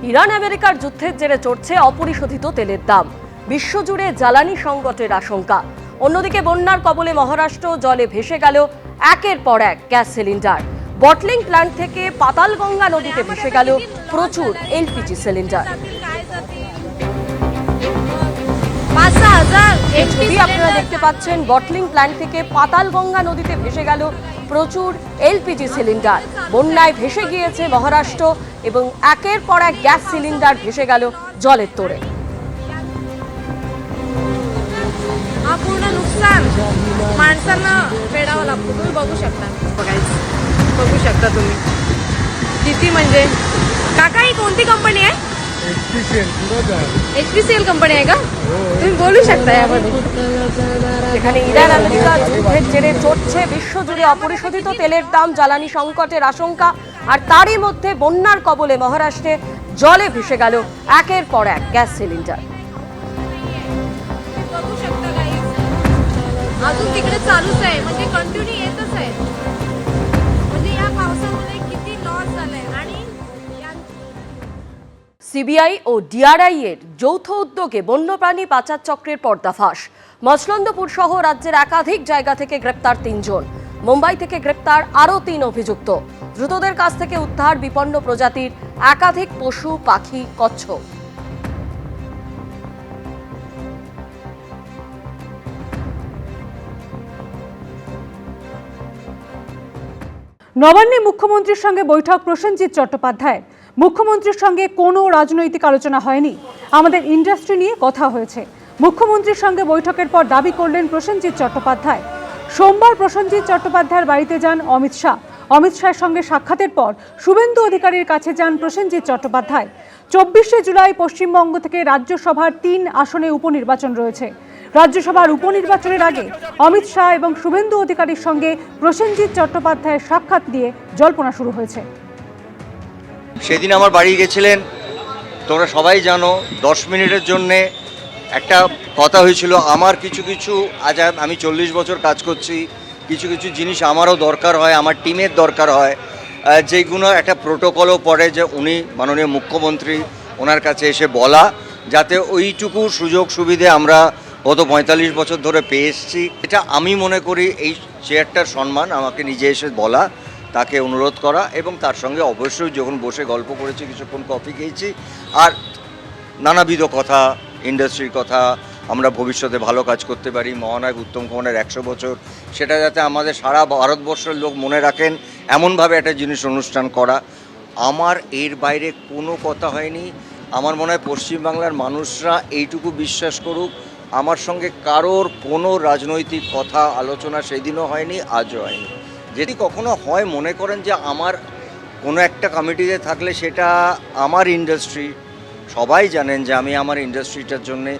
Iran আমেরিকার যুদ্ধের জেরে চড়ছে অপরিশোধিত তেলের দাম, বিশ্বজুড়ে জ্বালানি সংকটের আশঙ্কা। অন্যদিকে বন্যার কবলে মহারাষ্ট্র, জলে ভেসে গেল একের পর এক গ্যাস সিলিন্ডার। বটলিং প্ল্যান্ট থেকে পাতালগঙ্গা নদীতে ভেসে গেল প্রচুর এলপিজি সিলিন্ডার। এই ছবি আপনারা দেখতে পাচ্ছেন, বটলিং প্ল্যান্ট থেকে পাতালগঙ্গা নদীতে ভেসে গেল প্রচুর এলপিজি সিলিন্ডার। বন্যায় ভেসে গিয়েছে মহারাষ্ট্র এবং একের পর এক গ্যাস सिलेंडर ভেসে গেল জলের তোড়ে। पूर्ण नुकसान माणसांना फेडावं लागतं। तुम्ही बघू शकता तुम्ही किती म्हणजे। काका ही कोणती कंपनी आहे? HPCL कंपनी आहे का? तुम्ही बोलू शकता यामध्ये। এখানে ইরান আমেরিকা যুদ্ধের জেরে চড়ছে বিশ্বজুড়ে অপরিশোধিত তেলের দাম, জ্বালানি সংকটের আশঙ্কা, আর তারই মধ্যে বন্যার কবলে মহারাষ্ট্রে জলে ভেসে গেল একের পর এক গ্যাস সিলিন্ডার। अजून तिकडे चालूच आहे, म्हणजे कंटिन्यू येतच आहे। म्हणजे या पावसामध्ये किती लॉस झालाय। आणि সিবিআই ও ডিআরআই এর যৌথ উদ্যোগে বন্যপ্রাণী পাচার চক্রের পর্দাফাশ। মছলন্দপুর সহ রাজ্যের একাধিক জায়গা থেকে গ্রেপ্তার ৩ জন। মুম্বাই থেকে গ্রেপ্তার আরও ৩ অভিযুক্ত। দ্রুতদের কাছ থেকে উদ্ধার বিপন্ন প্রজাতির একাধিক পশু, পাখি, কচ্ছপ। নবান্নে মুখ্যমন্ত্রীর সঙ্গে বৈঠক প্রসেনজিৎ চট্টোপাধ্যায়। মুখ্যমন্ত্রীর সঙ্গে কোনো রাজনৈতিক আলোচনা হয়নি, আমাদের ইন্ডাস্ট্রি নিয়ে কথা হয়েছে। মুখ্যমন্ত্রীর সঙ্গে বৈঠকের পর দাবি করলেন প্রসেনজিৎ চট্টোপাধ্যায়। সোমবার প্রসেনজিৎ চট্টোপাধ্যায়ের বাড়িতে যান অমিত শাহ। অমিত শাহের সঙ্গে সাক্ষাতের পর শুভেন্দু অধিকারীর কাছে যান প্রসেনজিৎ চট্টোপাধ্যায়। 24শে জুলাই পশ্চিমবঙ্গ থেকে রাজ্যসভার 3 আসনে উপনির্বাচন রয়েছে। রাজ্যসভার উপনির্বাচনের আগে অমিত শাহ এবং শুভেন্দু অধিকারীর সঙ্গে প্রসেনজিৎ চট্টোপাধ্যায়ের সাক্ষাৎ দিয়ে জল্পনা শুরু হয়েছে। সেদিন আমার বাড়ি গেছিলেন, তোমরা সবাই জানো। 10 মিনিটের জন্যে একটা কথা হয়েছিল। আমার কিছু আজ আমি 40 বছর কাজ করছি, কিছু জিনিস আমারও দরকার হয়, আমার টিমের দরকার হয়, যেগুলো একটা প্রোটোকলও পড়ে যে উনি মাননীয় মুখ্যমন্ত্রী, ওনার কাছে এসে বলা, যাতে ওইটুকু সুযোগ সুবিধে আমরা গত 45 বছর ধরে পেয়ে এসেছি। এটা আমি মনে করি এই চেয়ারটার সম্মান, আমাকে নিজে এসে বলা, তাকে অনুরোধ করা, এবং তার সঙ্গে অবশ্যই যখন বসে গল্প করেছি, কিছুক্ষণ কফি খেয়েছি, আর নানাবিধ কথা, ইন্ডাস্ট্রির কথা, আমরা ভবিষ্যতে ভালো কাজ করতে পারি, মহানায়ক উত্তম কুমারের 100 বছর, সেটা যাতে আমাদের সারা ভারতবর্ষের লোক মনে রাখেন, এমনভাবে একটা জিনিস অনুষ্ঠান করা। আমার এর বাইরে কোনো কথা হয়নি। আমার মনে হয় পশ্চিমবাংলার মানুষরা এইটুকু বিশ্বাস করুক, আমার সঙ্গে কারোর কোনো রাজনৈতিক কথা আলোচনা সেদিনও হয়নি, আজও হয়নি। যদি কখনো হয় মনে করেন যে আমার কোনো একটা কমিটিতে থাকলে সেটা আমার ইন্ডাস্ট্রি, সবাই জানেন যে আমি আমার ইন্ডাস্ট্রিটার জন্যে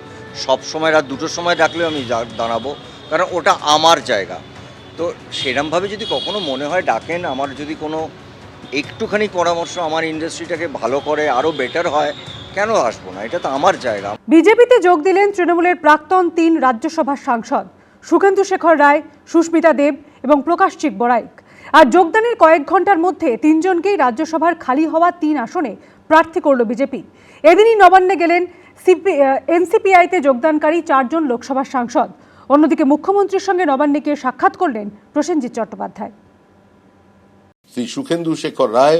সবসময় রাত 2টোর সময় ডাকলেও আমি দাঁড়াবো, কারণ ওটা আমার জায়গা। তো সেরমভাবে যদি কখনো মনে হয় ডাকেন, আমার যদি কোনো একটুখানি পরামর্শ আমার ইন্ডাস্ট্রিটাকে ভালো করে, আরও বেটার হয়, কেন আসবো না? এটা তো আমার জায়গা। বিজেপিতে যোগ দিলেন তৃণমূলের প্রাক্তন 3 রাজ্যসভার সাংসদ সুখেন্দু শেখর রায়, সুস্মিতা দেব এবং প্রকাশচিক বড়াইক। আর যোগদানের কয়েক ঘন্টার মধ্যে 3 জনকেই রাজ্যসভার খালি হওয়া 3 আসনে প্রার্থী করল বিজেপি। এদিনই নবান্নে গেলেন এনসিপিআইতে যোগদানকারী 4 জন লোকসভার সাংসদ। অন্যদিকে মুখ্যমন্ত্রীর সঙ্গে নবান্নে গিয়ে সাক্ষাৎ করলেন প্রসেনজিৎ চট্টোপাধ্যায়। শ্রী সুখেন্দু শেখর রায়,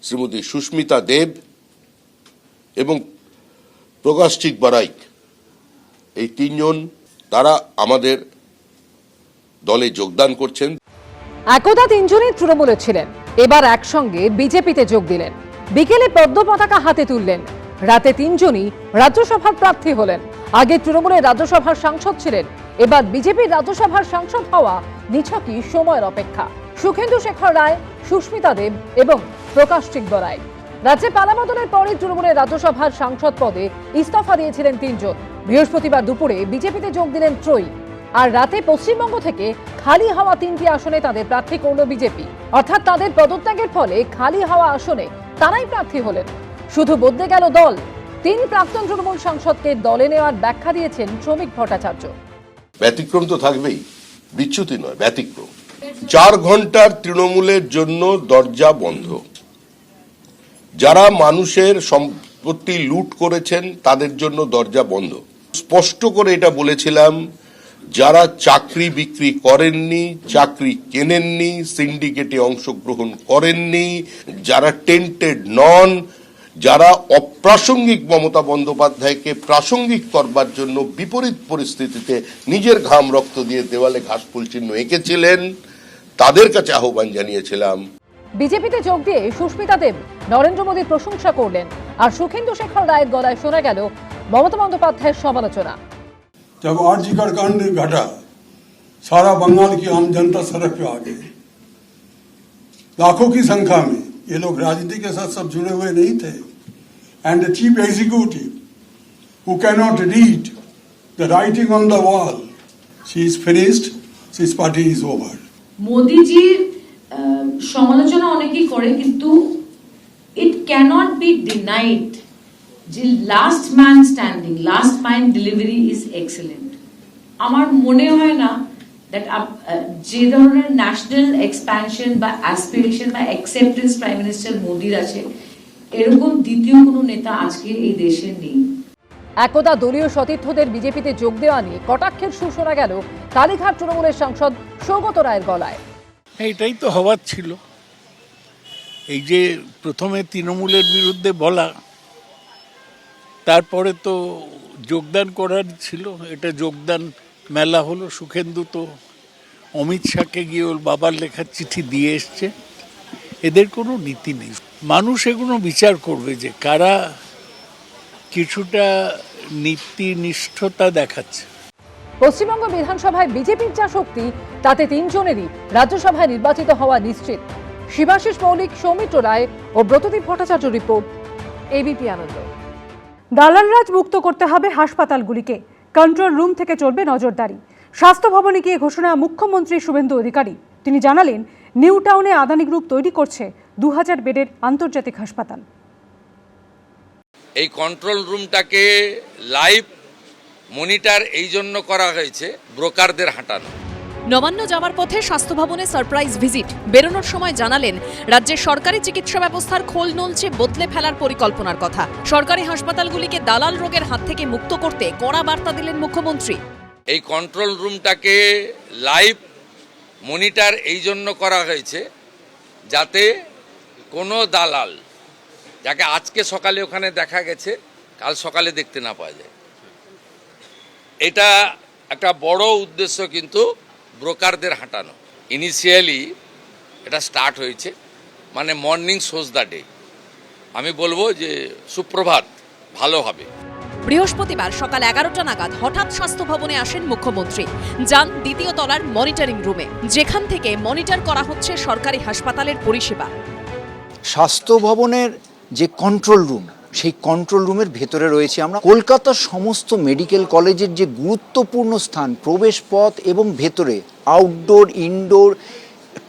শ্রীমতী সুস্মিতা দেব এবং প্রকাশচিক বড়াইক, এই 3 জন তারা আমাদের দলে যোগদান করছেন। একদা 3 জনই তৃণমূলে ছিলেন, এবার একসঙ্গে বিজেপিতে যোগ দিলেন। বিকেলে পদ্ম পতাকা হাতে তুললেন। রাতে 3 জনই রাজ্যসভার প্রার্থী হলেন। আগে তৃণমূলের রাজ্যসভার সাংসদ ছিলেন, এবার বিজেপির রাজ্যসভার সাংসদ হওয়া নিছকই সময়ের অপেক্ষা। সুখেন্দু শেখর রায়, সুস্মিতা দেব এবং প্রকাশচিক বড়াইক। রাজ্যে পালাবদলের পরে তৃণমূলের রাজ্যসভার সাংসদ পদে ইস্তফা দিয়েছিলেন 3 জন। বৃহস্পতিবার দুপুরে বিজেপিতে যোগ দিলেন ত্রয়ী। আর রাতে পশ্চিমবঙ্গ থেকে খালি হওয়া 3টি আসনে তাদের প্রার্থী করল বিজেপি। অর্থাৎ তাদের পদত্যাগের ফলে খালি হওয়া আসনে তারাই প্রার্থী হলেন। শুধু বদলে গেল দল। 3 প্রাক্তন তৃণমূল সাংসদকে দলে নেওয়ার ব্যাখ্যা দিয়েছেন শ্রমিক ভট্টাচার্য। ব্যতিক্রম তো থাকবেই, বিচ্যুতি নয়, ব্যতিক্রম। 4 ঘন্টার তৃণমূলের জন্য দরজা বন্ধ। যারা মানুষের সম্পত্তি লুট করেছেন তাদের জন্য দরজা বন্ধ। স্পষ্ট করে এটা বলেছিলাম, যারা চাকরি বিক্রি করেননি, চাকরি কেনেননি, সিন্ডিকেটে অংশগ্রহণ করেননি, যারা টেন্টেড নন, যারা অপ্রাসঙ্গিক মমতা বন্দ্যোপাধ্যায়কে প্রাসঙ্গিক করবার জন্য বিপরীত পরিস্থিতিতে নিজের ঘাম রক্ত দিয়ে দেওয়ালে ঘাসফুল চিহ্ন এঁকেছিলেন, তাদের কাছে আহ্বান জানিয়েছিলাম। বিজেপিতে যোগ দিয়ে সুস্মিতা দেব নরেন্দ্র মোদীর প্রশংসা করলেন, আর সুখেন্দু শেখর রায়ের গলায় শোনা গেল মমতা বন্দ্যোপাধ্যায়ের সমালোচনা। जब आरजीकर कांड घटा, सारा बंगाल की आम जनता सड़क पे आ गई, लाखों की संख्या में। ये लोग राजनीति के साथ सब जुड़े हुए नहीं थे। And the chief executive who can not read the writing on the wall, she is finished, his party is over. মোদিজির সমালোচনা অনেকেই করে, কিন্তু ইট ক্যানট বি ডিনাইড যে last man standing, last mile delivery is excellent. আমার মনে হয় না দ্যাট যে ধরনের ন্যাশনাল এক্সপ্যানশন বা অ্যাসপিরেশন বা অ্যাকসেপ্টেন্স প্রাইম মিনিস্টার মোদির আছে, এরকম দ্বিতীয় কোনো নেতা আজকে এই দেশে নেই। একদা দলীয় সতীর্থদের বিজেপিতে যোগ দেওয়া নিয়ে কটাক্ষের সুর শোনা গেল কালীঘাট তৃণমূলের সাংসদ সৌগত রায়ের গলায়। এটাই তো হওয়ার ছিল। এই যে প্রথমে তৃণমূলের বিরুদ্ধে বলা, তারপরে তো যোগদান করার ছিল। এটা যোগদান মেলা হলো। সুখেন্দু তো অমিত শাহকে গিয়ে ওর বাবার লেখার চিঠি দিয়ে এসছে। এদের কোনো নীতি নেই। মানুষ এগুলো বিচার করবে যে কারা কিছুটা নীতিনিষ্ঠতা দেখাচ্ছে। পশ্চিমবঙ্গ বিধানসভায় বিজেপির যা শক্তি, তাতে 3 জনেরই রাজ্যসভায় নির্বাচিত হওয়া নিশ্চিত। শিবাশিস মৌলিক, সৌমিত্র রায় ও ব্রতদীপ ভট্টাচার্য রিপোর্ট, এবিপি আনন্দ। দালালরাজ মুক্ত করতে হবে হাসপাতালগুলিকে, কন্ট্রোল রুম থেকে চলবে নজরদারি। স্বাস্থ্য ভবনে গিয়ে ঘোষণা মুখ্যমন্ত্রী শুভেন্দু অধিকারী। তিনি জানালেন, নিউ টাউনে আদানি গ্রুপ তৈরি করছে 2000 বেডের আন্তর্জাতিক হাসপাতাল। এই কন্ট্রোল রুমটাকে লাইভ মনিটর এই জন্য করা হয়েছে ব্রোকারদের হাঁটানো। নবান্ন যাওয়ার পথে স্বাস্থ্য ভবনে সারপ্রাইজ ভিজিট। বেরোনোর সময় জানালেন, রাজ্যের সরকারি চিকিৎসা ব্যবস্থার খোল নলছে বদলে ফেলার পরিকল্পনার কথা। সরকারি হাসপাতালগুলিকে দালাল রোগের হাত থেকে মুক্ত করতে কড়া বার্তা দিলেন মুখ্যমন্ত্রী। এই কন্ট্রোল রুমটাকে লাইভ মনিটর এই জন্য করা হয়েছে যাতে কোনো দালাল, যাকে আজকে সকালে ওখানে দেখা গেছে, কাল সকালে দেখতে না পাওয়া যায়। এটা একটা বড় উদ্দেশ্য, কিন্তু ব্রোকারদের হাঁটানো। ইনিশিয়ালি এটা স্টার্ট হয়েছে, মানে মর্নিং শোজ দ্য ডে। আমি বলবো যে সুপ্রভাত, ভালো হবে। বৃহস্পতিবার সকাল 11টা নাগাদ হঠাৎ স্বাস্থ্য ভবনে আসেন মুখ্যমন্ত্রী। যান দ্বিতীয় তলার মনিটরিং রুমে, যেখান থেকে মনিটর করা হচ্ছে সরকারি হাসপাতালের পরিষেবা। স্বাস্থ্য ভবনের যে কন্ট্রোল রুম, সেই কন্ট্রোল রুমের ভেতরে রয়েছে আমরা। কলকাতার সমস্ত মেডিকেল কলেজের যে গুরুত্বপূর্ণ স্থান, প্রবেশ পথ এবং ভেতরে আউটডোর, ইনডোর,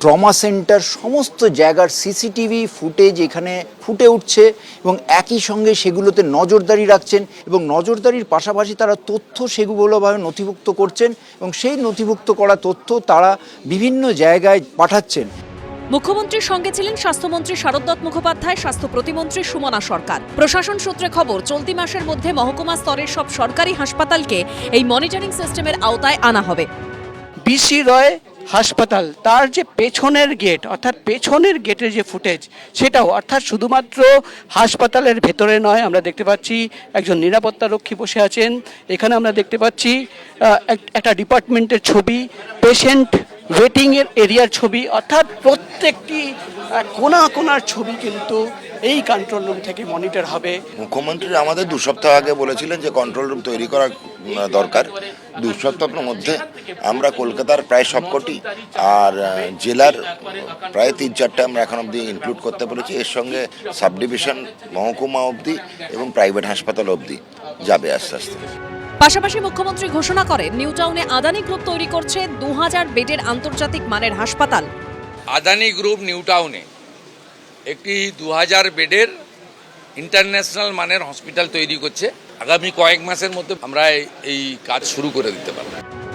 ট্রমা সেন্টার, সমস্ত জায়গার সিসিটিভি ফুটেজ এখানে ফুটে উঠছে এবং একই সঙ্গে সেগুলোতে নজরদারি রাখছেন এবং নজরদারির পাশাপাশি তারা তথ্য সেগুলোভাবে নথিভুক্ত করছেন এবং সেই নথিভুক্ত করা তথ্য তারা বিভিন্ন জায়গায় পাঠাচ্ছেন। মুখ্যমন্ত্রীর সঙ্গে ছিলেন স্বাস্থ্যমন্ত্রী শারদ মুখোপাধ্যায়, স্বাস্থ্য প্রতিমন্ত্রী সুমনা সরকার। প্রশাসন সূত্রে খবর, চলতি মাসের মধ্যে মহকুমা স্তরের সব সরকারি হাসপাতালকে এই মনিটরিং সিস্টেমের আওতায় আনা হবে। বিসি রয় হাসপাতাল, তার যে পেছনের গেট, অর্থাৎ পেছনের গেটের যে ফুটেজ, সেটাও অর্থাৎ শুধুমাত্র হাসপাতালের ভেতরে নয়, আমরা দেখতে পাচ্ছি একজন নিরাপত্তা রক্ষী বসে আছেন। এখানে আমরা দেখতে পাচ্ছি একটা ডিপার্টমেন্টের ছবি, পেশেন্ট ওয়েটিং এর এরিয়ার ছবি, অর্থাৎ প্রত্যেকটি কোনার ছবি কিন্তু এই কন্ট্রোল রুম থেকে মনিটর হবে। মুখ্যমন্ত্রী আমাদের 2 সপ্তাহ আগে বলেছিলেন যে কন্ট্রোল রুম তৈরি করা দরকার। 2 সপ্তাহের মধ্যে আমরা কলকাতার প্রায় সবকটি আর জেলার প্রায় 3-4টা আমরা এখন অবধি ইনক্লুড করতে পেরেছি। এর সঙ্গে সাব ডিভিশন, মহকুমা অবধি এবং প্রাইভেট হাসপাতাল অবধি যাবে আস্তে আস্তে। পাশাপাশি মুখ্যমন্ত্রী ঘোষণা করেন, নিউ টাউনে আদানি গ্রুপ তৈরি করছে 2000 বেডের আন্তর্জাতিক মানের হাসপাতাল। আদানি গ্রুপ নিউ টাউনে একটি 2000 বেডের ইন্টারন্যাশনাল মানের হসপিটাল তৈরি করছে। আগামী কয়েক মাসের মধ্যে আমরা এই কাজ শুরু করে দিতে পারব।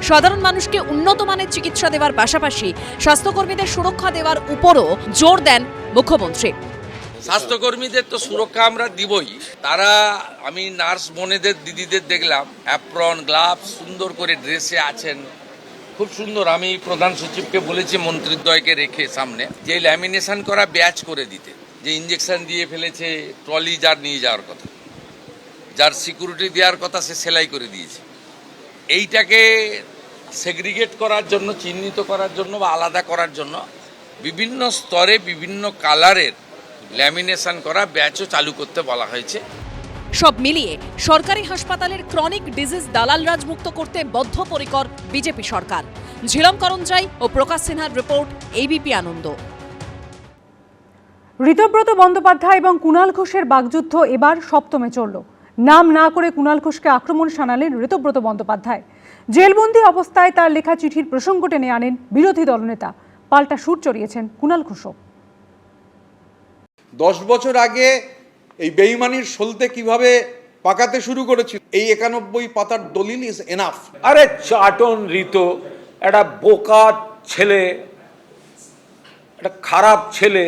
সাধারণ মানুষকে উন্নত মানের চিকিৎসা দেওয়ার পাশাপাশি স্বাস্থ্যকর্মীদের সুরক্ষা দেওয়ার উপরও জোর দেন মুখ্যমন্ত্রী। স্বাস্থ্যকর্মীদের তো সুরক্ষা আমরা দিবই, তারা আমি নার্স বোনেদের দিদিদের দেখলাম অ্যাপ্রন গ্লাভস সুন্দর করে ড্রেসে আছেন, খুব সুন্দর। আমি প্রধান সচিবকে বলেছি মন্ত্রীদ্বয়কে রেখে সামনে যে ল্যামিনেশন করা ব্যাচ করে দিতে, যে ইঞ্জেকশন দিয়ে ফেলেছে, ট্রলি যার নিয়ে যাওয়ার কথা, যার সিকিউরিটি দেওয়ার কথা সে সেলাই করে দিয়েছে। এইটাকে সেগ্রিগেট করার জন্য, চিহ্নিত করার জন্য বা আলাদা করার জন্য বিভিন্ন স্তরে বিভিন্ন কালারের ল্যামিনেশন করা ব্যাচও চালু করতে বলা হয়েছে। সব মিলিয়ে সরকারি হাসপাতালের ক্রনিক ডিজিজ দালাল রাজ মুক্ত করতে বদ্ধপরিকর বিজেপি সরকার। ঝিলম করঞ্জাই ও প্রকাশ সিনহার রিপোর্ট, এবিপি আনন্দ। ঋতব্রত বন্দ্যোপাধ্যায় এবং কুণাল ঘোষের বাগযুদ্ধ এবার সপ্তমে চলল। নাম না করে কুণাল ঘোষকে আক্রমণ শানালেন ঋতব্রত বন্দ্যোপাধ্যায়। জেলবন্দি অবস্থায় তার লেখা চিঠির প্রসঙ্গ টেনে আনেন বিরোধী দলনেতা। পাল্টা সুর চড়িয়েছেন কুণাল ঘোষও। 10 বছর আগে এই বেইমানির সলতে কিভাবে পাকাতে শুরু করেছিল, এই 91 পাতার দলিল ইজ এনাফ। আরে চাটন ঋতু একটা বোকা ছেলে, একটা খারাপ ছেলে।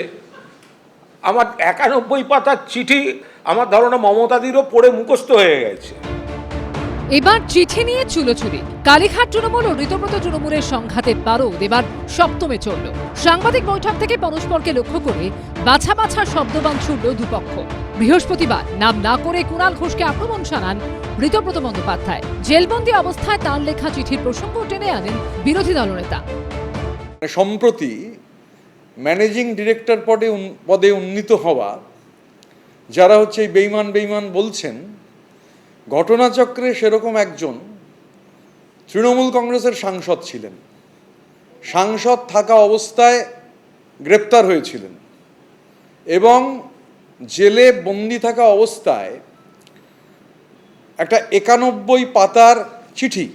আমার 91 পাতার চিঠি আমার ধারণা মমতাদিরও পড়ে মুখস্থ হয়ে গেছে। এবার চিঠি নিয়ে চুলোচুরি। কালীঘাট তৃণমূল ও ঋতব্রত তৃণমূলের সংঘাতের পারদ এবার সপ্তমে চলল। সাংবাদিক বৈঠক থেকে পরস্পরকে লক্ষ্য করে বাছা বাছা শব্দবাণ ছুড়ল দুপক্ষ। বৃহস্পতিবার নাম না করে কুণাল ঘোষকে আক্রমণ শানান ঋতব্রত বন্দ্যোপাধ্যায়। জেলবন্দি অবস্থায় তাঁর লেখা চিঠির প্রসঙ্গ টেনে আনেন বিরোধী দলনেতা। সম্প্রতি ম্যানেজিং ডিরেক্টর পদে উন্নীত হওয়া যারা হচ্ছে এই বেইমান বলছেন, ঘটনাচক্রে সেরকম একজন তৃণমূল কংগ্রেসের সাংসদ ছিলেন। সাংসদ থাকা অবস্থায় গ্রেপ্তার হয়েছিলেন এবং জেলে বন্দি থাকা অবস্থায় একটা 91 পাতার চিঠি,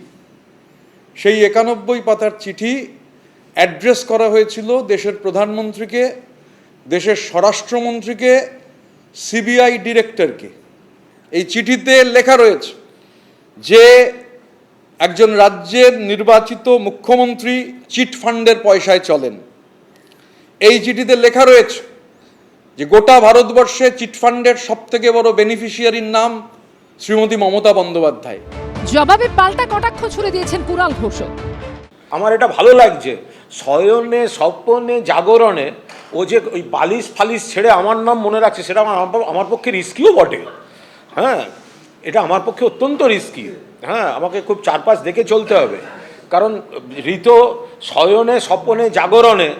সেই 91 পাতার চিঠি অ্যাড্রেস করা হয়েছিল দেশের প্রধানমন্ত্রীকে, দেশের স্বরাষ্ট্রমন্ত্রীকে, সিবিআই ডিরেক্টরকে। এই চিঠিতে লেখা রয়েছে যে একজন রাজ্যের নির্বাচিত মুখ্যমন্ত্রী চিট ফান্ডের পয়সায় চলেন। এই চিঠিতে লেখা রয়েছে যে গোটা ভারতবর্ষে চিটফান্ডের সবথেকে বড় বেনিফিশিয়ারির নাম শ্রীমতী মমতা বন্দ্যোপাধ্যায়। জবাবে পাল্টা কটাক্ষ ছুড়ে দিয়েছেন কুণাল ঘোষ। আমার এটা ভালো লাগছে, শয়নে স্বপ্নে জাগরণে ও যে ওই বালিশ ফালিশ ছেড়ে আমার নাম মনে রাখছে, সেটা আমার পক্ষে রিস্কিও বটে। হ্যাঁ, এটা আমার পক্ষে অত্যন্ত রিস্কি। হ্যাঁ, আমাকে খুব চারপাশ দেখে চলতে হবে, কারণ ঋতু শয়নে স্বপ্নে জাগরণে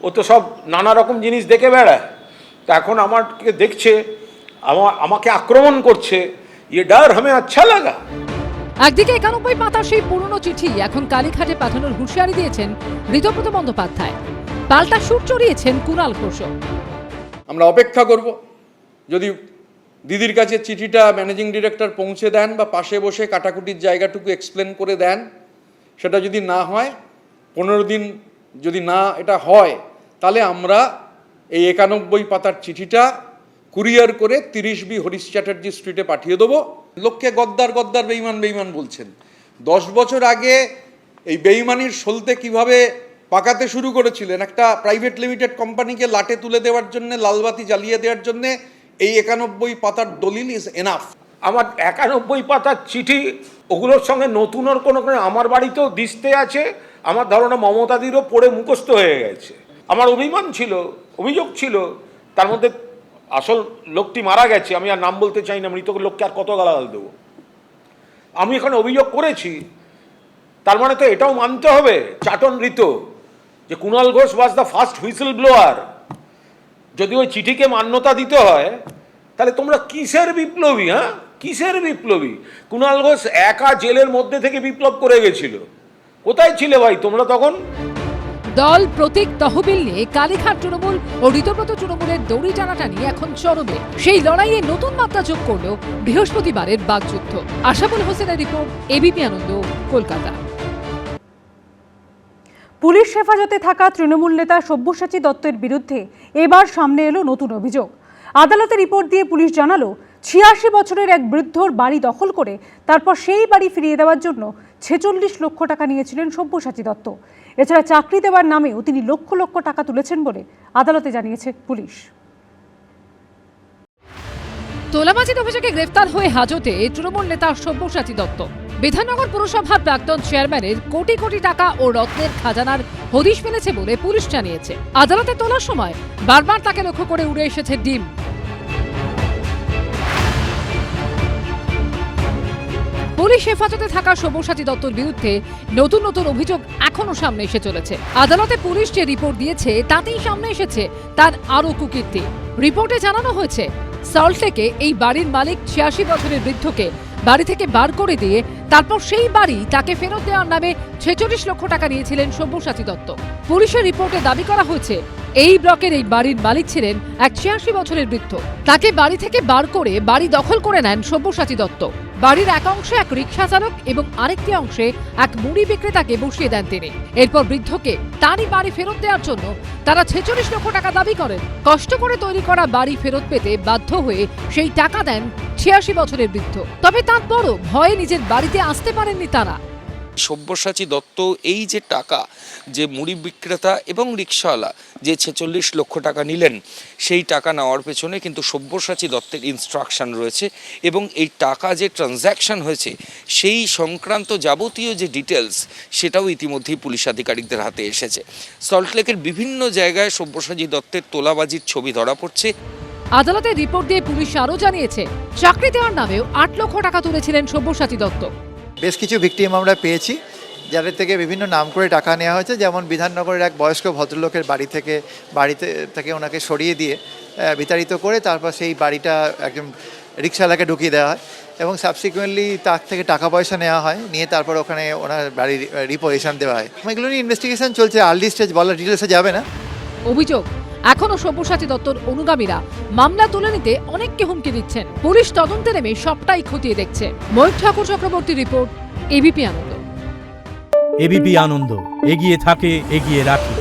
ও তো সব নানা রকম জিনিস দেখে বেড়ায়। তা এখন আমাকে দেখছে, আমাকে আক্রমণ করছে, ইয়ে ডার হামে আচ্ছা লাগা। একদিকে 91 পাতার সেই পুরনো চিঠি এখন কালীঘাটে পাঠানোর হুঁশিয়ারি দিয়েছেন ঋতব্রত বন্দ্যোপাধ্যায়। পাল্টা সুর চড়িয়েছেন কুণাল ঘোষ। আমরা অপেক্ষা করব, যদি দিদির কাছে চিঠিটা ম্যানেজিং ডিরেক্টর পৌঁছে দেন বা পাশে বসে কাটাকুটির জায়গাটুকু এক্সপ্লেন করে দেন, সেটা যদি না হয়, 15 দিন যদি না এটা হয়, তাহলে আমরা এই 91 পাতার চিঠিটা কুরিয়ার করে 30B হরিশ চ্যাটার্জি স্ট্রিটে পাঠিয়ে দেবো। লোককে গদ্দার বেইমান বলছেন। 10 বছর আগে এই বেইমানির সলতে কিভাবে পাকাতে শুরু করেছিলেন, একটা প্রাইভেট লিমিটেড কোম্পানিকে লাটে তুলে দেওয়ার জন্য, লালবাতি জ্বালিয়ে দেওয়ার জন্য এই 91 পাতার দলিল ইজ এনাফ। আমার 91 পাতার চিঠি, ওগুলোর সঙ্গে নতুনের কোনো আমার বাড়িতেও দিস্তে আছে। আমার ধারণা মমতাদিরও পড়ে মুখস্থ হয়ে গেছে। আমার অভিযোগ ছিল, তার মধ্যে আসল লোকটি মারা গেছে, আমি আর নাম বলতে চাই না, মৃত লোককে আর কত গালাগাল দেবো। আমি এখানে অভিযোগ করেছি, তার মানে তো এটাও মানতে হবে চাটন ঋতু যে Kunal Ghosh was the first whistle blower. যদি ওই চিঠিকে মান্যতা দিতে হয়, তাহলে তোমরা কিসের বিপ্লবী? হ্যাঁ, কিসের বিপ্লবী? কুণাল ঘোষ একা জেলের মধ্যে থেকে বিপ্লব করে গেছিল। কোথায় ছিলে ভাই তোমরা তখন? দল প্রতীক তহবিল নিয়ে কালীঘাট তৃণমূল ও ঋতব্রত তৃণমূলের দড়ি টানাটানি এখন চরমে। সেই লড়াইয়ে নতুন মাত্রা যোগ করল বৃহস্পতিবারের বাগযুদ্ধ। আশাবুল হোসেনের রিপোর্ট, এবিপি আনন্দ, কলকাতা। পুলিশ হেফাজতে থাকা তৃণমূল নেতা সব্যসাচী দত্তের বিরুদ্ধে এবার সামনে এলো নতুন অভিযোগ। আদালতে রিপোর্ট দিয়ে পুলিশ জানালো, 86 বছরের এক বৃদ্ধর বাড়ি দখল করে তারপর সেই বাড়ি ফিরিয়ে দেওয়ার জন্য 46 লক্ষ টাকা নিয়েছিলেন সব্যসাচী দত্ত। এছাড়া চাকরি দেওয়ার নামেও তিনি লক্ষ লক্ষ টাকা তুলেছেন বলে আদালতে জানিয়েছে পুলিশ। তোলাবাজির অভিযোগে গ্রেফতার হয়ে হাজতে তৃণমূল নেতা সব্যসাচী দত্ত। বিধাননগর পুরসভার প্রাক্তন চেয়ারম্যানের কোটি কোটি টাকা ও রত্নের খাজানার হদিশ মেলেছে বলে পুলিশ জানিয়েছে। আদালতে তোলার সময় বারবার তাকে লক্ষ্য করে উড়ে এসেছে ডিম। পুলিশ হেফাজতে থাকা সব্যসাচী দত্তর বিরুদ্ধে নতুন নতুন অভিযোগ এখনো সামনে এসে চলেছে। আদালতে পুলিশ যে রিপোর্ট দিয়েছে তাতেই সামনে এসেছে তার আরও কুকীর্তি। রিপোর্টে জানানো হয়েছে সল্টলেকে এই বাড়ির মালিক 86 বছরের বৃদ্ধকে বাড়ি থেকে বার করে দিয়ে তারপর সেই বাড়ি তাকে ফেরত দেওয়ার নামে 46 লক্ষ টাকা নিয়েছিলেন সব্যসাচী দত্ত। পুলিশের রিপোর্টে দাবি করা হয়েছে এই ব্লকের এই বাড়ির মালিক ছিলেন এক 86 বছরের বৃদ্ধ। তাকে বাড়ি থেকে বার করে বাড়ি দখল করে নেন সব্যসাচী দত্ত। বাড়ির এক অংশে এক রিকশা চালক এবং আরেকটি অংশে এক মুড়ি বিক্রেতাকে বসিয়ে দেন তিনি। এরপর বৃদ্ধকে তারই বাড়ি ফেরত দেওয়ার জন্য তারা 46 লক্ষ টাকা দাবি করেন। কষ্ট করে তৈরি করা বাড়ি ফেরত পেতে বাধ্য হয়ে সেই টাকা দেন 86 বছরের বৃদ্ধ। তবে তারপরও ভয়ে নিজের বাড়িতে আসতে পারেননি তারা। সব্যসাচী দত্ত এই যে টাকা, যে মুড়ি বিক্রেতা এবং রিক্সাওয়ালা যে 46 লক্ষ টাকা নিলেন, সেই টাকা নেওয়ার পেছনে কিন্তু সব্যসাচী দত্তের ইনস্ট্রাকশন রয়েছে এবং এই টাকা যে ট্রানজ্যাকশন হয়েছে সেই সংক্রান্ত যাবতীয় যে ডিটেলস সেটাও ইতিমধ্যেই পুলিশ আধিকারিকদের হাতে এসেছে। সল্টলেকের বিভিন্ন জায়গায় সব্যসাচী দত্তের তোলাবাজির ছবি ধরা পড়ছে। আদালতে রিপোর্ট দিয়ে পুলিশ আরও জানিয়েছে চাকরি দেওয়ার নামেও 8 লক্ষ টাকা তুলেছিলেন সব্যসাচী দত্ত। বেশ কিছু ভিকটিম আমরা পেয়েছি যাদের থেকে বিভিন্ন নাম করে টাকা নেওয়া হয়েছে, যেমন বিধাননগরের এক বয়স্ক ভদ্রলোকের বাড়িতে থেকে ওনাকে সরিয়ে দিয়ে বিতাড়িত করে তারপর সেই বাড়িটা একজন রিক্সাওয়ালাকে ঢুকিয়ে দেওয়া হয় এবং সাবসিকুয়েন্টলি তার থেকে টাকা পয়সা নেওয়া হয়, নিয়ে তারপর ওখানে ওনার বাড়ির রিপোজিশন দেওয়া হয়। এগুলো নিয়ে ইনভেস্টিগেশন চলছে, আর্লি স্টেজ বলার ডিটেলসে যাবে না। অভিযোগ এখনো সব্যসাচী দত্তর অনুগামীরা মামলা তুলে নিতে অনেককে হুমকি দিচ্ছেন। পুলিশ তদন্তে নেমে সবটাই খতিয়ে দেখছে। ময়ূর ঠাকুর চক্রবর্তী রিপোর্ট, এবিপি আনন্দ। এবিপি আনন্দ, এগিয়ে থাকে, এগিয়ে রাখে।